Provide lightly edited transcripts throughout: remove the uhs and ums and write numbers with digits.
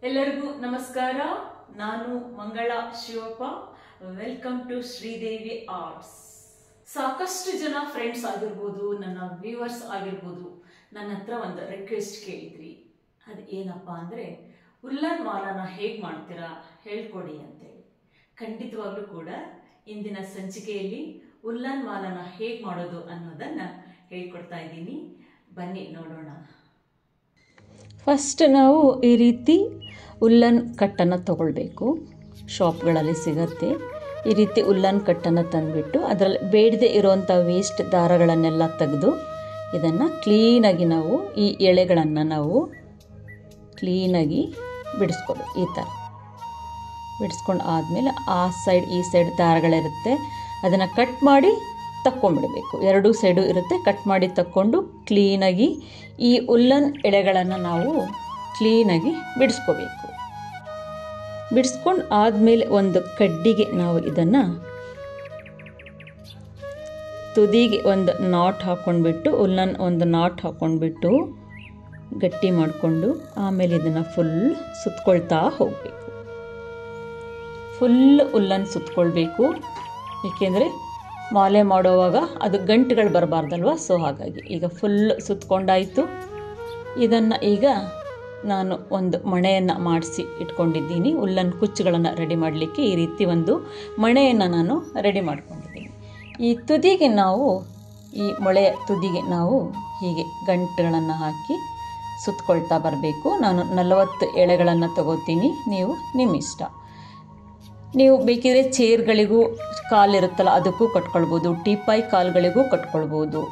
ಎಲ್ಲರಿಗೂ ನಮಸ್ಕಾರ. ನಾನು Mangala Shivappa. Welcome to Sridevi arts. ಸಾಕಷ್ಟು ಜನ ಫ್ರೆಂಡ್ಸ್ ಆಗಿರ್ಬೋದು, ನನ್ನ ವ್ಯೂವರ್ಸ್ ಆಗಿರ್ಬೋದು, ನನ್ನ ಹತ್ರ ಒಂದು ರಿಕ್ವೆಸ್ಟ್ ಕೇಳಿದ್ರಿ. ಅದು ಏನಪ್ಪ ಅಂದರೆ, ಉಲ್ಲನ್ ಮಾಲಾನ ಹೇಗೆ ಮಾಡ್ತೀರಾ ಹೇಳ್ಕೊಡಿ ಅಂತೇಳಿ. ಖಂಡಿತವಾಗ್ಲೂ ಕೂಡ ಇಂದಿನ ಸಂಚಿಕೆಯಲ್ಲಿ ಉಲ್ಲನ್ ಮಾಲಾನ ಹೇಗೆ ಮಾಡೋದು ಅನ್ನೋದನ್ನು ಹೇಳ್ಕೊಡ್ತಾ ಇದ್ದೀನಿ. ಬನ್ನಿ ನೋಡೋಣ. ಫಸ್ಟ್ ನಾವು ಈ ರೀತಿ ಉಲ್ಲನ್ ಕಟ್ಟನ್ನು ತಗೊಳ್ಬೇಕು. ಶಾಪ್ಗಳಲ್ಲಿ ಸಿಗುತ್ತೆ. ಈ ರೀತಿ ಉಲ್ಲನ್ ಕಟ್ಟನ್ನು ತಂದುಬಿಟ್ಟು ಅದರಲ್ಲಿ ಬೇಡದೆ ಇರೋವಂಥ ವೇಸ್ಟ್ ದಾರಗಳನ್ನೆಲ್ಲ ತೆಗೆದು ಇದನ್ನು ಕ್ಲೀನಾಗಿ ನಾವು ಈ ಎಳೆಗಳನ್ನು ನಾವು ಕ್ಲೀನಾಗಿ ಬಿಡಿಸ್ಕೊಬೇಕು. ಈ ಥರ ಬಿಡಿಸ್ಕೊಂಡು ಆದಮೇಲೆ ಆ ಸೈಡ್ ಈ ಸೈಡ್ ದಾರಗಳಿರುತ್ತೆ, ಅದನ್ನು ಕಟ್ ಮಾಡಿ ತಕ್ಕೊಂಬಿಡಬೇಕು. ಎರಡೂ ಸೈಡು ಇರುತ್ತೆ, ಕಟ್ ಮಾಡಿ ತಕ್ಕೊಂಡು ಕ್ಲೀನಾಗಿ ಈ ಉಲ್ಲನ್ ಎಳೆಗಳನ್ನು ನಾವು ಕ್ಲೀನಾಗಿ ಬಿಡಿಸ್ಕೋಬೇಕು. ಬಿಡಿಸ್ಕೊಂಡು ಆದಮೇಲೆ ಒಂದು ಕಡ್ಡಿಗೆ ನಾವು ಇದನ್ನು ತುದಿಗೆ ಒಂದು ನಾಟ್ ಹಾಕ್ಕೊಂಡ್ಬಿಟ್ಟು, ಉಲ್ಲನ್ ಒಂದು ನಾಟ್ ಹಾಕ್ಕೊಂಡ್ಬಿಟ್ಟು ಗಟ್ಟಿ ಮಾಡಿಕೊಂಡು ಆಮೇಲೆ ಇದನ್ನು ಫುಲ್ ಸುತ್ಕೊಳ್ತಾ ಹೋಗಬೇಕು. ಫುಲ್ ಉಲ್ಲನ್ ಸುತ್ಕೊಳ್ಬೇಕು, ಏಕೆಂದರೆ ಮಾಲೆ ಮಾಡೋವಾಗ ಅದು ಗಂಟುಗಳು ಬರಬಾರ್ದಲ್ವ. ಸೊ ಹಾಗಾಗಿ ಈಗ ಫುಲ್ ಸುತ್ಕೊಂಡಾಯಿತು. ಇದನ್ನು ಈಗ ನಾನು ಒಂದು ಮಣೆಯನ್ನು ಮಾಡಿಸಿ ಇಟ್ಕೊಂಡಿದ್ದೀನಿ. ಉಲ್ಲನ್ ಕುಚ್ಚುಗಳನ್ನು ರೆಡಿ ಮಾಡಲಿಕ್ಕೆ ಈ ರೀತಿ ಒಂದು ಮಣೆಯನ್ನು ನಾನು ರೆಡಿ ಮಾಡ್ಕೊಂಡಿದ್ದೀನಿ. ಈ ತುದಿಗೆ ನಾವು, ಈ ಮೊಳೆಯ ತುದಿಗೆ ನಾವು ಹೀಗೆ ಗಂಟುಗಳನ್ನು ಹಾಕಿ ಸುತ್ಕೊಳ್ತಾ ಬರಬೇಕು. ನಾನು 40 ಎಳೆಗಳನ್ನು ತಗೋತೀನಿ. ನೀವು ನಿಮ್ಮ ಇಷ್ಟ. ನೀವು ಬೇಕಿದ್ರೆ ಚೇರ್ಗಳಿಗೂ ಕಾಲಿರುತ್ತಲ್ಲ ಅದಕ್ಕೂ ಕಟ್ಕೊಳ್ಬೋದು, ಟೀಪಾಯ್ ಕಾಲುಗಳಿಗೂ ಕಟ್ಕೊಳ್ಬೋದು,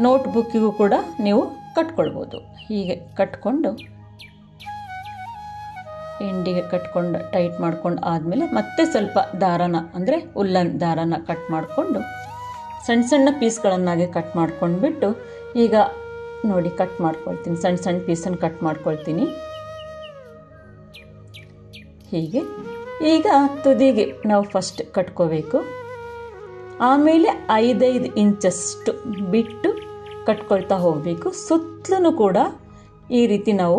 ನೋಟ್ಬುಕ್ಕಿಗೂ ಕೂಡ ನೀವು ಕಟ್ಕೊಳ್ಬೋದು. ಹೀಗೆ ಕಟ್ಕೊಂಡು ಎಂಡಿಗೆ ಕಟ್ಕೊಂಡು ಟೈಟ್ ಮಾಡ್ಕೊಂಡು ಆದಮೇಲೆ ಮತ್ತೆ ಸ್ವಲ್ಪ ದಾರನ ಅಂದರೆ ಉಲ್ಲನ್ ದಾರನ ಕಟ್ ಮಾಡಿಕೊಂಡು ಸಣ್ಣ ಸಣ್ಣ ಪೀಸ್ಗಳನ್ನಾಗಿ ಕಟ್ ಮಾಡ್ಕೊಂಡ್ಬಿಟ್ಟು ಈಗ ನೋಡಿ ಕಟ್ ಮಾಡ್ಕೊಳ್ತೀನಿ. ಸಣ್ಣ ಸಣ್ಣ ಪೀಸನ್ನು ಕಟ್ ಮಾಡ್ಕೊಳ್ತೀನಿ. ಹೀಗೆ ಈಗ ತುದಿಗೆ ನಾವು ಫಸ್ಟ್ ಕಟ್ಕೋಬೇಕು. ಆಮೇಲೆ 5 ಇಂಚಷ್ಟು ಬಿಟ್ಟು ಕಟ್ಕೊಳ್ತಾ ಹೋಗಬೇಕು. ಸುತ್ತಲೂ ಕೂಡ ಈ ರೀತಿ ನಾವು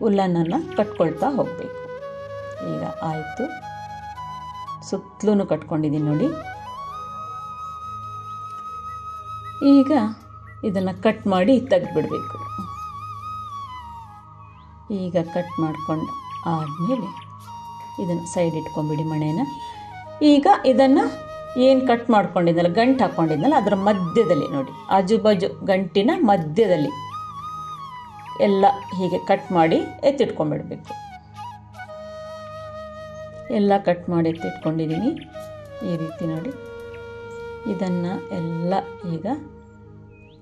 ಉಲ್ಲನನ್ನು ಕಟ್ಕೊಳ್ತಾ ಹೋಗಬೇಕು. ಈಗ ಆಯಿತು, ಸುತ್ತಲೂ ಕಟ್ಕೊಂಡಿದ್ದೀನಿ ನೋಡಿ. ಈಗ ಇದನ್ನು ಕಟ್ ಮಾಡಿ ತೆಗೆದುಬಿಡಬೇಕು. ಈಗ ಕಟ್ ಮಾಡ್ಕೊಂಡು ಆದಮೇಲೆ ಇದನ್ನು ಸೈಡ್ ಇಟ್ಕೊಂಬಿಡಿ ಮಣೆನ. ಈಗ ಇದನ್ನು ಏನು ಕಟ್ ಮಾಡ್ಕೊಂಡಿದ್ದಲ್ಲ, ಗಂಟು ಹಾಕ್ಕೊಂಡಿದ್ದಲ್ಲ, ಅದರ ಮಧ್ಯದಲ್ಲಿ ನೋಡಿ, ಆಜು ಬಾಜು ಗಂಟಿನ ಮಧ್ಯದಲ್ಲಿ ಎಲ್ಲ ಹೀಗೆ ಕಟ್ ಮಾಡಿ ಎತ್ತಿಟ್ಕೊಂಡ್ಬಿಡ್ಬೇಕು. ಎಲ್ಲ ಕಟ್ ಮಾಡಿ ಎತ್ತಿಟ್ಕೊಂಡಿದ್ದೀನಿ. ಈ ರೀತಿ ನೋಡಿ. ಇದನ್ನು ಎಲ್ಲ ಈಗ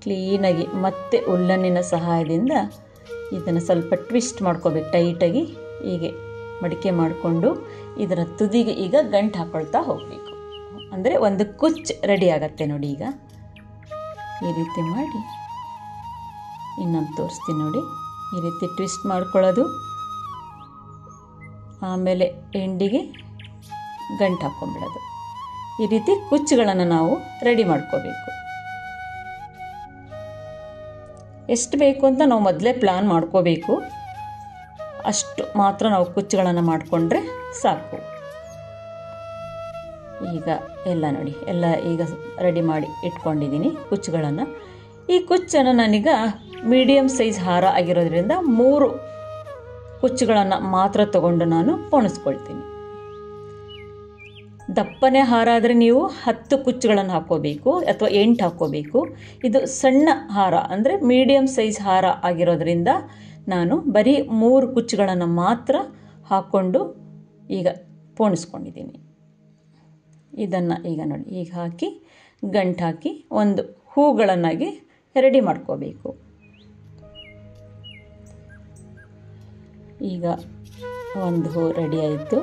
ಕ್ಲೀನಾಗಿ ಮತ್ತೆ ಉಲ್ಲನ್ನಿನ ಸಹಾಯದಿಂದ ಇದನ್ನು ಸ್ವಲ್ಪ ಟ್ವಿಸ್ಟ್ ಮಾಡ್ಕೋಬೇಕು. ಟೈಟಾಗಿ ಹೀಗೆ ಮಡಿಕೆ ಮಾಡಿಕೊಂಡು ಇದರ ತುದಿಗೆ ಈಗ ಗಂಟು ಹಾಕ್ಕೊಳ್ತಾ ಹೋಗಬೇಕು. ಅಂದರೆ ಒಂದು ಕುಚ್ಚು ರೆಡಿ ಆಗತ್ತೆ ನೋಡಿ. ಈಗ ಈ ರೀತಿ ಮಾಡಿ ಇನ್ನೊಂದು ತೋರಿಸ್ತೀನಿ ನೋಡಿ. ಈ ರೀತಿ ಟ್ವಿಸ್ಟ್ ಮಾಡ್ಕೊಳ್ಳೋದು, ಆಮೇಲೆ ಎಂಡಿಗೆ ಗಂಟು ಹಾಕ್ಕೊಂಡ್ಬಿಡೋದು. ಈ ರೀತಿ ಕುಚ್ಚುಗಳನ್ನು ನಾವು ರೆಡಿ ಮಾಡ್ಕೋಬೇಕು. ಎಷ್ಟು ಬೇಕು ಅಂತ ನಾವು ಮೊದಲೇ ಪ್ಲ್ಯಾನ್ ಮಾಡ್ಕೋಬೇಕು. ಅಷ್ಟು ಮಾತ್ರ ನಾವು ಕುಚ್ಚುಗಳನ್ನು ಮಾಡಿಕೊಂಡ್ರೆ ಸಾಕು. ಈಗ ಎಲ್ಲ ನೋಡಿ, ಎಲ್ಲ ಈಗ ರೆಡಿ ಮಾಡಿ ಇಟ್ಕೊಂಡಿದ್ದೀನಿ ಕುಚ್ಚುಗಳನ್ನು. ಈ ಕುಚ್ಚನ್ನು ನಾನೀಗ ಮೀಡಿಯಮ್ ಸೈಜ್ ಹಾರ ಆಗಿರೋದ್ರಿಂದ 3 ಕುಚ್ಚುಗಳನ್ನು ಮಾತ್ರ ತಗೊಂಡು ನಾನು ಪೋಣಿಸ್ಕೊಳ್ತೀನಿ. ದಪ್ಪನೆ ಹಾರ ಆದರೆ ನೀವು 10 ಕುಚ್ಚುಗಳನ್ನು ಹಾಕ್ಕೋಬೇಕು ಅಥವಾ 8 ಹಾಕ್ಕೋಬೇಕು. ಇದು ಸಣ್ಣ ಹಾರ ಅಂದರೆ ಮೀಡಿಯಮ್ ಸೈಜ್ ಹಾರ ಆಗಿರೋದ್ರಿಂದ ನಾನು ಬರೀ 3 ಕುಚ್ಚುಗಳನ್ನು ಮಾತ್ರ ಹಾಕ್ಕೊಂಡು ಈಗ ಪೋಣಿಸ್ಕೊಂಡಿದ್ದೀನಿ. ಇದನ್ನು ಈಗ ನೋಡಿ, ಈಗ ಹಾಕಿ ಗಂಟು ಹಾಕಿ ಒಂದು ಹೂಗಳನ್ನಾಗಿ ರೆಡಿ ಮಾಡ್ಕೋಬೇಕು. ಈಗ ಒಂದು ಹೂ ರೆಡಿ ಆಯಿತು.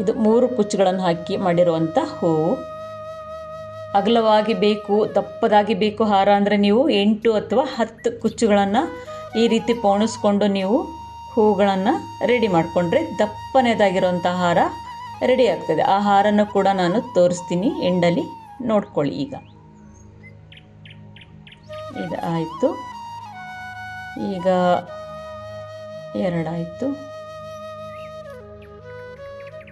ಇದು 3 ಕುಚ್ಚುಗಳನ್ನು ಹಾಕಿ ಮಾಡಿರುವಂಥ ಹೂವು. ಅಗಲವಾಗಿ ಬೇಕು, ದಪ್ಪದಾಗಿ ಬೇಕು ಹಾರ ಅಂದರೆ ನೀವು 8 ಅಥವಾ 10 ಕುಚ್ಚುಗಳನ್ನು ಈ ರೀತಿ ಪೋಣಿಸ್ಕೊಂಡು ನೀವು ಹೂಗಳನ್ನು ರೆಡಿ ಮಾಡಿಕೊಂಡ್ರೆ ದಪ್ಪನೇದಾಗಿರೋಂಥ ಹಾರ ರೆಡಿ ಆಗ್ತದೆ. ಆ ಹಾರನ್ನು ಕೂಡ ನಾನು ತೋರಿಸ್ತೀನಿ ಎಂಡಲ್ಲಿ, ನೋಡ್ಕೊಳ್ಳಿ. ಈಗ ಇದು ಆಯಿತು. ಈಗ 2 ಆಯಿತು.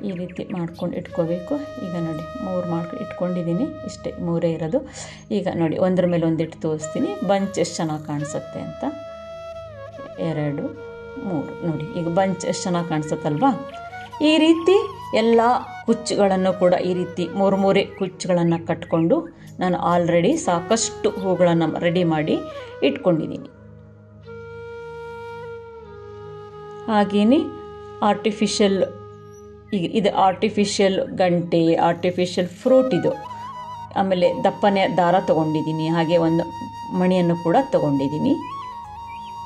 ಈ ರೀತಿ ಮಾಡ್ಕೊಂಡು ಇಟ್ಕೋಬೇಕು. ಈಗ ನೋಡಿ 3 ಮಾಡ್ಕೊಂಡು ಇಟ್ಕೊಂಡಿದ್ದೀನಿ, ಇಷ್ಟೇ 3 ಇರೋದು. ಈಗ ನೋಡಿ ಒಂದರ ಮೇಲೆ ಒಂದಿಟ್ಟು ತೋರಿಸ್ತೀನಿ, ಬಂಚ್ ಎಷ್ಟು ಚೆನ್ನಾಗಿ ಕಾಣಿಸುತ್ತೆ ಅಂತ. 2 3 ನೋಡಿ, ಈಗ ಬಂಚ್ ಎಷ್ಟು ಚೆನ್ನಾಗಿ ಕಾಣಿಸುತ್ತಲ್ವಾ. ಈ ರೀತಿ ಎಲ್ಲ ಕುಚ್ಚುಗಳನ್ನು ಕೂಡ ಈ ರೀತಿ 3 ಕುಚ್ಚುಗಳನ್ನು ಕಟ್ಕೊಂಡು ನಾನು ಆಲ್ರೆಡಿ ಸಾಕಷ್ಟು ಹೂಗಳನ್ನು ರೆಡಿ ಮಾಡಿ ಇಟ್ಕೊಂಡಿದ್ದೀನಿ. ಹಾಗೆಯೇ ಆರ್ಟಿಫಿಷಿಯಲ್, ಈಗ ಇದು ಆರ್ಟಿಫಿಷಿಯಲ್ ಗಂಟೆ, ಆರ್ಟಿಫಿಷಿಯಲ್ ಫ್ರೂಟ್ ಇದು. ಆಮೇಲೆ ದಪ್ಪನೆ ದಾರ ತೊಗೊಂಡಿದ್ದೀನಿ, ಹಾಗೆ ಒಂದು ಮಣಿಯನ್ನು ಕೂಡ ತೊಗೊಂಡಿದ್ದೀನಿ.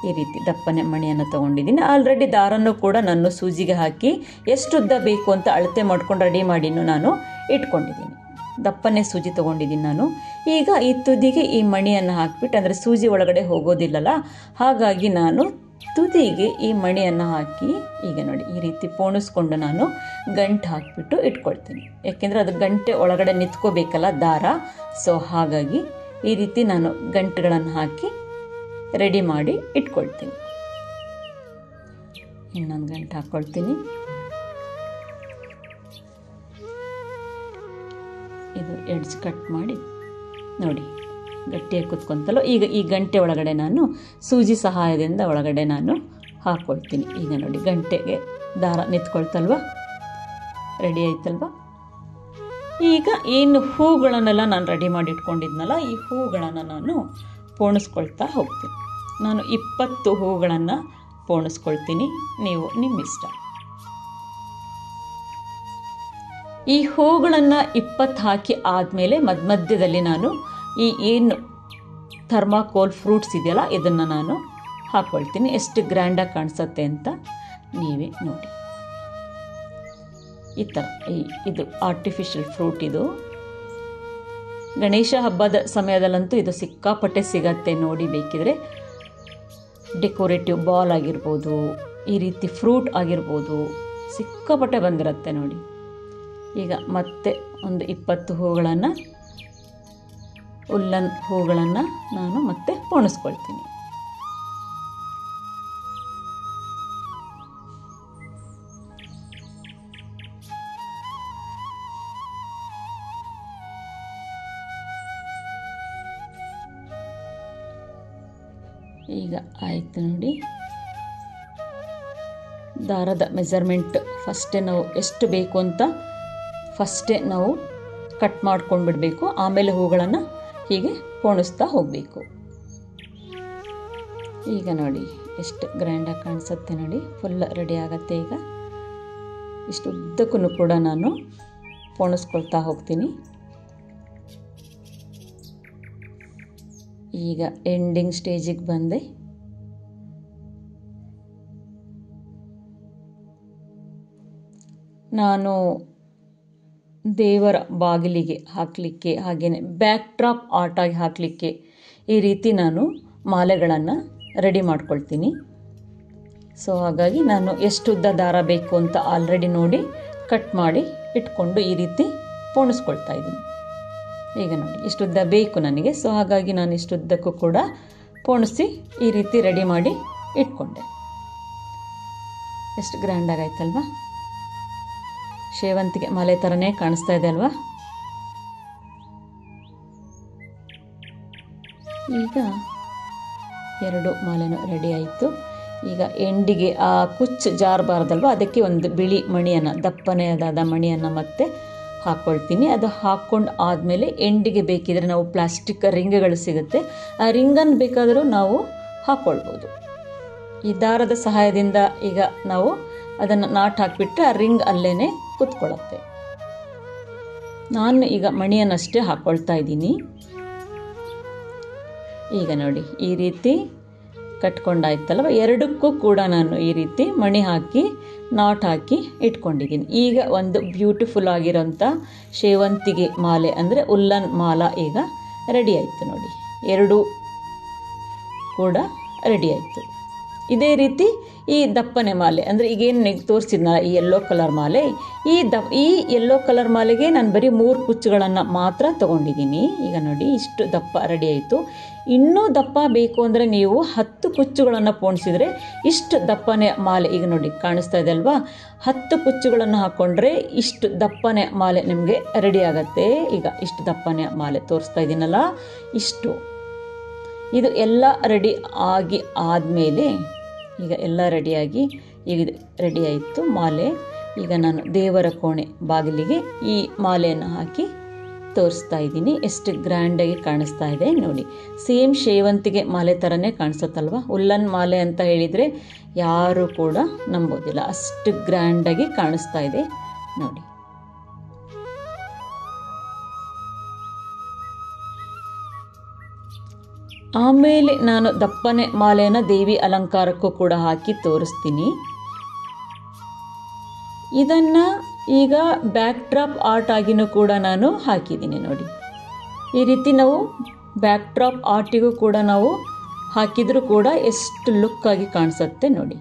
ಈ ರೀತಿ ದಪ್ಪನೆ ಮಣಿಯನ್ನು ತೊಗೊಂಡಿದ್ದೀನಿ. ಆಲ್ರೆಡಿ ದಾರನ್ನು ಕೂಡ ನಾನು ಸೂಜಿಗೆ ಹಾಕಿ ಎಷ್ಟು ಉದ್ದ ಬೇಕು ಅಂತ ಅಳತೆ ಮಾಡ್ಕೊಂಡು ರೆಡಿ ಮಾಡಿನೂ ನಾನು ಇಟ್ಕೊಂಡಿದ್ದೀನಿ. ದಪ್ಪನೆ ಸೂಜಿ ತೊಗೊಂಡಿದ್ದೀನಿ ನಾನು. ಈಗ ಈ ತುದಿಗೆ ಈ ಮಣಿಯನ್ನು ಹಾಕಿಬಿಟ್ಟು, ಅಂದರೆ ಸೂಜಿ ಒಳಗಡೆ ಹೋಗೋದಿಲ್ಲಲ್ಲ, ಹಾಗಾಗಿ ನಾನು ತುದಿಗೆ ಈ ಮಣಿಯನ್ನು ಹಾಕಿ ಈಗ ನೋಡಿ ಈ ರೀತಿ ಪೋಣಿಸ್ಕೊಂಡು ನಾನು ಗಂಟು ಹಾಕಿಬಿಟ್ಟು ಇಟ್ಕೊಳ್ತೀನಿ. ಯಾಕೆಂದರೆ ಅದು ಗಂಟೆ ಒಳಗಡೆ ನಿಂತ್ಕೋಬೇಕಲ್ಲ ದಾರ, ಸೊ ಹಾಗಾಗಿ ಈ ರೀತಿ ನಾನು ಗಂಟುಗಳನ್ನು ಹಾಕಿ ರೆಡಿ ಮಾಡಿ ಇಟ್ಕೊಳ್ತೀನಿ. ಇನ್ನೊಂದು ಗಂಟು ಹಾಕ್ಕೊಳ್ತೀನಿ. ಇದು ಎಡ್ಜ್ ಕಟ್ ಮಾಡಿ ನೋಡಿ ಗಟ್ಟಿಯಾಗಿ ಕುತ್ಕೊಂತಲ್ಲ. ಈಗ ಈ ಗಂಟೆ ಒಳಗಡೆ ನಾನು ಸೂಜಿ ಸಹಾಯದಿಂದ ಒಳಗಡೆ ನಾನು ಹಾಕ್ಕೊಳ್ತೀನಿ. ಈಗ ನೋಡಿ ಗಂಟೆಗೆ ದಾರ ನಿಂತ್ಕೊಳ್ತಲ್ವ, ರೆಡಿ ಆಯ್ತಲ್ವ. ಈಗ ಏನು ಹೂಗಳನ್ನೆಲ್ಲ ನಾನು ರೆಡಿ ಮಾಡಿ ಇಟ್ಕೊಂಡಿದ್ನಲ್ಲ, ಈ ಹೂಗಳನ್ನು ನಾನು ಪೋಣಿಸ್ಕೊಳ್ತಾ ಹೋಗ್ತೀನಿ. ನಾನು 20 ಹೂಗಳನ್ನು ಪೋಣಿಸ್ಕೊಳ್ತೀನಿ, ನೀವು ನಿಮ್ಮ ಇಷ್ಟ. ಈ ಹೂಗಳನ್ನು 20 ಹಾಕಿ ಆದಮೇಲೆ ಮಧ್ಯದಲ್ಲಿ ನಾನು ಈ ಏನು ಥರ್ಮಾಕೋಲ್ ಫ್ರೂಟ್ಸ್ ಇದೆಯಲ್ಲ ಇದನ್ನು ನಾನು ಹಾಕ್ಕೊಳ್ತೀನಿ. ಎಷ್ಟು ಗ್ರ್ಯಾಂಡಾಗಿ ಕಾಣಿಸುತ್ತೆ ಅಂತ ನೀವೇ ನೋಡಿ. ಈ ಥರ ಇದು ಆರ್ಟಿಫಿಷಿಯಲ್ ಫ್ರೂಟ್. ಇದು ಗಣೇಶ ಹಬ್ಬದ ಸಮಯದಲ್ಲಂತೂ ಇದು ಸಿಕ್ಕಾಪಟ್ಟೆ ಸಿಗತ್ತೆ ನೋಡಿ. ಬೇಕಿದ್ರೆ ಡೆಕೋರೇಟಿವ್ ಬಾಲ್ ಆಗಿರ್ಬೋದು, ಈ ರೀತಿ ಫ್ರೂಟ್ ಆಗಿರ್ಬೋದು, ಸಿಕ್ಕಾಪಟ್ಟೆ ಬಂದಿರುತ್ತೆ ನೋಡಿ. ಈಗ ಮತ್ತೆ ಒಂದು 20 ಹೂಗಳನ್ನು, ಉಲ್ಲನ್ ಹೂಗಳನ್ನು ನಾನು ಮತ್ತೆ ಪೋಣಿಸ್ಕೊಳ್ತೀನಿ. ಈಗ ಆಯಿತು ನೋಡಿ. ದಾರದ ಮೆಜರ್ಮೆಂಟ್ ಫಸ್ಟೇ ನಾವು ಎಷ್ಟು ಬೇಕು ಅಂತ ಫಸ್ಟೇ ನಾವು ಕಟ್ ಮಾಡ್ಕೊಂಡು ಬಿಡಬೇಕು. ಆಮೇಲೆ ಹೂಗಳನ್ನು ಹೀಗೆ ಪೋಣಿಸ್ತಾ ಹೋಗಬೇಕು. ಈಗ ನೋಡಿ ಎಷ್ಟು ಗ್ರ್ಯಾಂಡಾಗಿ ಕಾಣಿಸುತ್ತೆ ನೋಡಿ. ಫುಲ್ ರೆಡಿ ಆಗುತ್ತೆ. ಈಗ ಇಷ್ಟು ಉದ್ದಕ್ಕೂ ಕೂಡ ನಾನು ಪೋಣಿಸ್ಕೊಳ್ತಾ ಹೋಗ್ತೀನಿ. ಈಗ ಎಂಡಿಂಗ್ ಸ್ಟೇಜಿಗೆ ಬಂದೆ. ನಾನು ದೇವರ ಬಾಗಿಲಿಗೆ ಹಾಕಲಿಕ್ಕೆ, ಹಾಗೆಯೇ ಬ್ಯಾಕ್ ಡ್ರಾಪ್ ಆರ್ಟಾಗಿ ಹಾಕಲಿಕ್ಕೆ ಈ ರೀತಿ ನಾನು ಮಾಲೆಗಳನ್ನು ರೆಡಿ ಮಾಡ್ಕೊಳ್ತೀನಿ. ಸೊ ಹಾಗಾಗಿ ನಾನು ಎಷ್ಟು ಉದ್ದ ದಾರ ಬೇಕು ಅಂತ ಆಲ್ರೆಡಿ ನೋಡಿ ಕಟ್ ಮಾಡಿ ಇಟ್ಕೊಂಡು ಈ ರೀತಿ ಪೋಣಿಸ್ಕೊಳ್ತಾ ಇದ್ದೀನಿ. ಈಗ ನೋಡಿ ಇಷ್ಟುದ್ದ ಬೇಕು ನನಗೆ. ಸೊ ಹಾಗಾಗಿ ನಾನು ಇಷ್ಟುದ್ದಕ್ಕೂ ಕೂಡ ಪೋಣಿಸಿ ಈ ರೀತಿ ರೆಡಿ ಮಾಡಿ ಇಟ್ಕೊಂಡೆ. ಎಷ್ಟು ಗ್ರ್ಯಾಂಡಾಗಿ ಆಯ್ತಲ್ವಾ. ಸೇವಂತಿಗೆ ಮಾಲೆ ಥರನೇ ಕಾಣಿಸ್ತಾ ಇದೆ ಅಲ್ವಾ. ಈಗ 2 ಮಾಲೆನೂ ರೆಡಿ ಆಯಿತು. ಈಗ ಎಂಡಿಗೆ ಆ ಕುಚ್ಚು ಜಾರಬಾರ್ದಲ್ವ, ಅದಕ್ಕೆ ಒಂದು ಬಿಳಿ ಮಣಿಯನ್ನು, ದಪ್ಪನೆಯಾದ ಮಣಿಯನ್ನು ಮತ್ತೆ ಹಾಕ್ಕೊಳ್ತೀನಿ. ಅದು ಹಾಕ್ಕೊಂಡು ಆದಮೇಲೆ ಎಂಡಿಗೆ ಬೇಕಿದ್ರೆ ನಾವು ಪ್ಲಾಸ್ಟಿಕ್ ರಿಂಗ್ಗಳು ಸಿಗುತ್ತೆ, ಆ ರಿಂಗನ್ನು ಬೇಕಾದರೂ ನಾವು ಹಾಕ್ಕೊಳ್ಬೋದು. ಈ ದಾರದ ಸಹಾಯದಿಂದ ಈಗ ನಾವು ಅದನ್ನು ನಾಟ್ ಹಾಕಿಬಿಟ್ರೆ ಆ ರಿಂಗ್ ಅಲ್ಲೇ ಕುತ್ಕೊಳ್ಳುತ್ತೆ. ನಾನು ಈಗ ಮಣಿಯನ್ನಷ್ಟೇ ಹಾಕ್ಕೊಳ್ತಾ ಇದ್ದೀನಿ. ಈಗ ನೋಡಿ ಈ ರೀತಿ ಕಟ್ಕೊಂಡಾಯ್ತಲ್ವ, ಎರಡಕ್ಕೂ ಕೂಡ ನಾನು ಈ ರೀತಿ ಮಣಿ ಹಾಕಿ ನಾಟ್ ಹಾಕಿ ಇಟ್ಕೊಂಡಿದ್ದೀನಿ. ಈಗ ಒಂದು ಬ್ಯೂಟಿಫುಲ್ ಆಗಿರೋಂಥ ಸೇವಂತಿಗೆ ಮಾಲೆ ಅಂದರೆ ಉಲ್ಲನ್ ಮಾಲ ಈಗ ರೆಡಿ ಆಯಿತು ನೋಡಿ. ಎರಡೂ ಕೂಡ ರೆಡಿ ಆಯಿತು. ಇದೇ ರೀತಿ ಈ ದಪ್ಪನೆ ಮಾಲೆ ಅಂದರೆ ಈಗೇನು ತೋರಿಸಿದ್ನಲ್ಲ ಈ ಯೆಲ್ಲೋ ಕಲರ್ ಮಾಲೆ, ಈ ಯೆಲ್ಲೋ ಕಲರ್ ಮಾಲೆಗೆ ನಾನು ಬರೀ 3 ಕುಚ್ಚುಗಳನ್ನು ಮಾತ್ರ ತೊಗೊಂಡಿದ್ದೀನಿ. ಈಗ ನೋಡಿ ಇಷ್ಟು ದಪ್ಪ ರೆಡಿ ಆಯಿತು. ಇನ್ನೂ ದಪ್ಪ ಬೇಕು ಅಂದರೆ ನೀವು 10 ಕುಚ್ಚುಗಳನ್ನು ಪೋಣಿಸಿದರೆ ಇಷ್ಟು ದಪ್ಪನೆ ಮಾಲೆ, ಈಗ ನೋಡಿ ಕಾಣಿಸ್ತಾ ಇದೆ ಅಲ್ವಾ, 10 ಕುಚ್ಚುಗಳನ್ನು ಹಾಕ್ಕೊಂಡ್ರೆ ಇಷ್ಟು ದಪ್ಪನೆ ಮಾಲೆ ನಿಮಗೆ ರೆಡಿ ಆಗುತ್ತೆ. ಈಗ ಇಷ್ಟು ದಪ್ಪನೆ ಮಾಲೆ ತೋರಿಸ್ತಾ ಇದ್ದೀನಲ್ಲ, ಇಷ್ಟು. ಇದು ಎಲ್ಲ ರೆಡಿ ಆದಮೇಲೆ ಈಗ ಎಲ್ಲ ರೆಡಿಯಾಗಿ ಈಗ ರೆಡಿ ಆಯಿತು ಮಾಲೆ. ಈಗ ನಾನು ದೇವರ ಕೋಣೆ ಬಾಗಿಲಿಗೆ ಈ ಮಾಲೆಯನ್ನು ಹಾಕಿ ತೋರಿಸ್ತಾ ಇದ್ದೀನಿ. ಎಷ್ಟು ಗ್ರ್ಯಾಂಡಾಗಿ ಕಾಣಿಸ್ತಾ ಇದೆ ನೋಡಿ. ಸೇಮ್ ಸೇವಂತಿಗೆ ಮಾಲೆ ಥರನೇ ಕಾಣಿಸುತ್ತಲ್ವ. ಉಲ್ಲನ್ ಮಾಲೆ ಅಂತ ಹೇಳಿದರೆ ಯಾರೂ ಕೂಡ ನಂಬೋದಿಲ್ಲ, ಅಷ್ಟು ಗ್ರ್ಯಾಂಡಾಗಿ ಕಾಣಿಸ್ತಾ ಇದೆ ನೋಡಿ. ಆಮೇಲೆ ನಾನು ದಪ್ಪನೆ ಮಾಲೆಯನ್ನು ದೇವಿ ಅಲಂಕಾರಕ್ಕೂ ಕೂಡ ಹಾಕಿ ತೋರಿಸ್ತೀನಿ. ಇದನ್ನು ಈಗ ಬ್ಯಾಕ್ ಡ್ರಾಪ್ ಆರ್ಟ್ ಆಗಿನೂ ಕೂಡ ನಾನು ಹಾಕಿದ್ದೀನಿ ನೋಡಿ. ಈ ರೀತಿ ನಾವು ಬ್ಯಾಕ್ ಡ್ರಾಪ್ ಆರ್ಟಿಗೂ ಕೂಡ ನಾವು ಹಾಕಿದರೂ ಕೂಡ ಎಷ್ಟು ಲುಕ್ಕಾಗಿ ಕಾಣಿಸುತ್ತೆ ನೋಡಿ.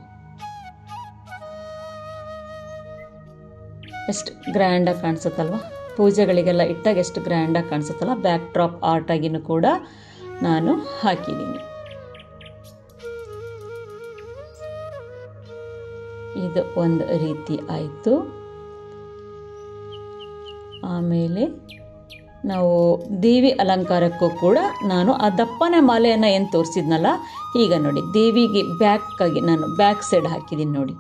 ಎಷ್ಟು ಗ್ರ್ಯಾಂಡಾಗಿ ಕಾಣಿಸುತ್ತಲ್ವ, ಪೂಜೆಗಳಿಗೆಲ್ಲ ಇಟ್ಟಾಗ ಎಷ್ಟು ಗ್ರ್ಯಾಂಡಾಗಿ ಕಾಣಿಸುತ್ತಲ್ಲ. ಬ್ಯಾಕ್ ಡ್ರಾಪ್ ಆರ್ಟ್ ಆಗಿನೂ ಕೂಡ ನಾನು ಹಾಕಿದ್ದೀನಿ. ಇದು ಒಂದು ರೀತಿ ಆಯಿತು. ಆಮೇಲೆ ನಾವು ದೇವಿ ಅಲಂಕಾರಕ್ಕೂ ಕೂಡ ನಾನು ಆ ದಪ್ಪನೆ ಮಾಲೆಯನ್ನು ಏನು ತೋರಿಸಿದ್ನಲ್ಲ, ಈಗ ನೋಡಿ ದೇವಿಗೆ ಬ್ಯಾಕಾಗಿ ನಾನು ಬ್ಯಾಕ್ ಸೈಡ್ ಹಾಕಿದ್ದೀನಿ ನೋಡಿ.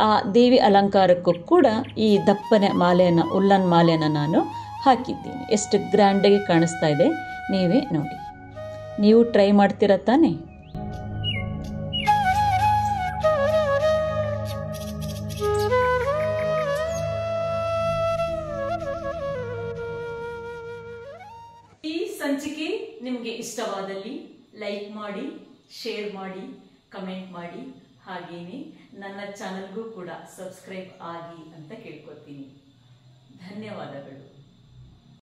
ಆ ದೇವಿ ಅಲಂಕಾರಕ್ಕೂ ಕೂಡ ಈ ದಪ್ಪನೆ ಮಾಲೆಯನ್ನು, ಉಲ್ಲನ್ ಮಾಲೆಯನ್ನು ನಾನು ಹಾಕಿದ್ದೀನಿ. ಎಷ್ಟು ಗ್ರ್ಯಾಂಡಾಗಿ ಕಾಣಿಸ್ತಾ ಇದೆ ನೀವೇ ನೋಡಿ. ನೀವು ಟ್ರೈ ಮಾಡ್ತೀರಾ ತಾನೆ? ಈ ಸಂಚಿಕೆ ನಿಮಗೆ ಇಷ್ಟವಾದಲ್ಲಿ ಲೈಕ್ ಮಾಡಿ, ಶೇರ್ ಮಾಡಿ, ಕಮೆಂಟ್ ಮಾಡಿ, ಹಾಗೇನೆ ನನ್ನ ಚಾನಲ್ಗೂ ಕೂಡ ಸಬ್ಸ್ಕ್ರೈಬ್ ಆಗಿ ಅಂತ ಕೇಳ್ಕೊತೀನಿ. ಧನ್ಯವಾದಗಳು.